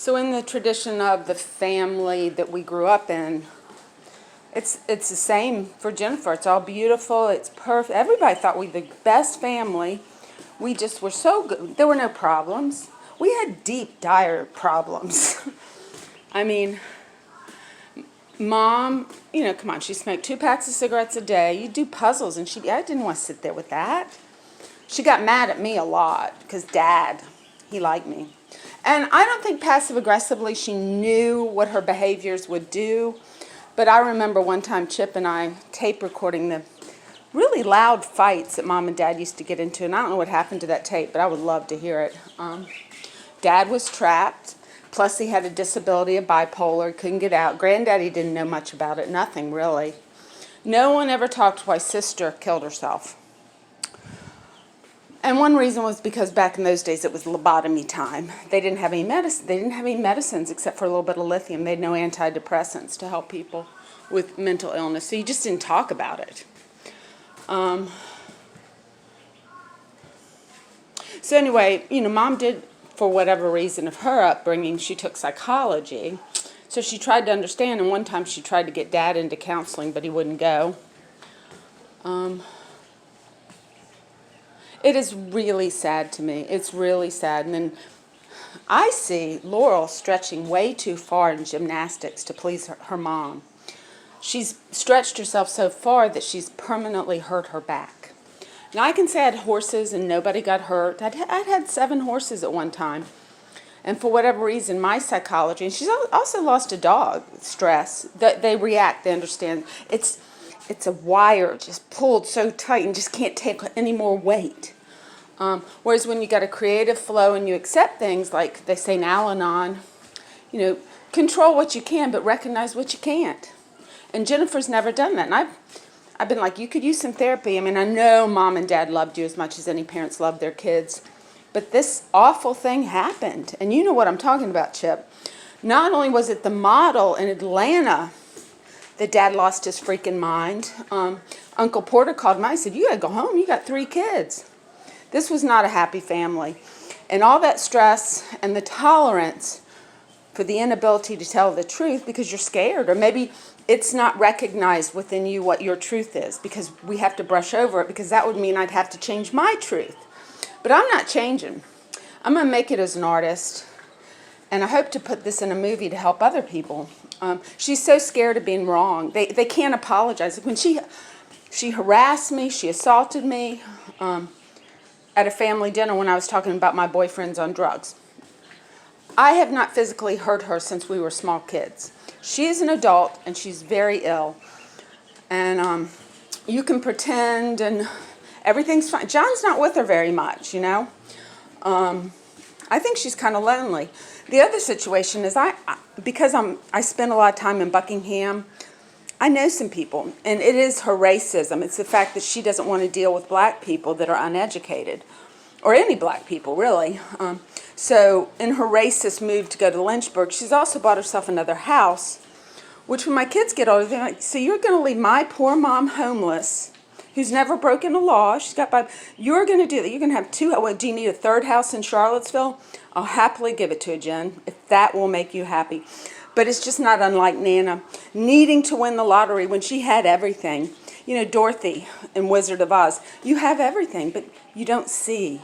So in the tradition of the family that we grew up in, it's the same for Jennifer. It's all beautiful. It's perfect. Everybody thought we were the best family. We just were so good. There were no problems. We had deep, dire problems. I mean, Mom, come on, she smoked 2 packs of cigarettes a day. You do puzzles, and I didn't want to sit there with that. She got mad at me a lot because Dad, he liked me. And I don't think passive-aggressively she knew what her behaviors would do. But I remember one time Chip and I tape recording the really loud fights that Mom and Dad used to get into. And I don't know what happened to that tape, but I would love to hear it. Dad was trapped. Plus he had a disability of bipolar, couldn't get out. Granddaddy didn't know much about it, nothing really. No one ever talked why sister killed herself. And one reason was because back in those days it was lobotomy time. They didn't have any medicine. They didn't have any medicines except for a little bit of lithium. They had no antidepressants to help people with mental illness. So you just didn't talk about it. So anyway, Mom did, for whatever reason of her upbringing, she took psychology. So she tried to understand, and one time she tried to get Dad into counseling, but he wouldn't go. It is really sad to me. It's really sad. And then I see Laurel stretching way too far in gymnastics to please her mom. She's stretched herself so far that she's permanently hurt her back. Now, I can say I had horses and nobody got hurt. I'd had 7 horses at one time. And for whatever reason, my psychology, and she's also lost a dog, stress, they react, they understand. It's a wire just pulled so tight and just can't take any more weight. Whereas when you got a creative flow and you accept things, like they say in Al-Anon, control what you can, but recognize what you can't. And Jennifer's never done that. And I've been like, you could use some therapy. I mean, I know Mom and Dad loved you as much as any parents love their kids. But this awful thing happened. And you know what I'm talking about, Chip. Not only was it the model in Atlanta that Dad lost his freaking mind. Uncle Porter called me and said, you got to go home. You got 3 kids. This was not a happy family. And all that stress and the tolerance for the inability to tell the truth because you're scared, or maybe it's not recognized within you what your truth is, because we have to brush over it, because that would mean I'd have to change my truth. But I'm not changing. I'm going to make it as an artist, and I hope to put this in a movie to help other people. She's so scared of being wrong. They can't apologize. When she harassed me, she assaulted me at a family dinner when I was talking about my boyfriends on drugs. I have not physically hurt her since we were small kids. She is an adult, and she's very ill. And you can pretend, and everything's fine. John's not with her very much, I think she's kind of lonely. The other situation is because I spend a lot of time in Buckingham, I know some people, and it is her racism. It's the fact that she doesn't want to deal with black people that are uneducated, or any black people, really. So in her racist move to go to Lynchburg, she's also bought herself another house, which when my kids get older, they're like, so you're going to leave my poor mom homeless, who's never broken a law. She's got 5. You're going to do that. You're going to have 2. What, do you need a 3rd house in Charlottesville? I'll happily give it to you, Jen, if that will make you happy. But it's just not unlike Nana needing to win the lottery when she had everything. Dorothy in Wizard of Oz. You have everything, but you don't see.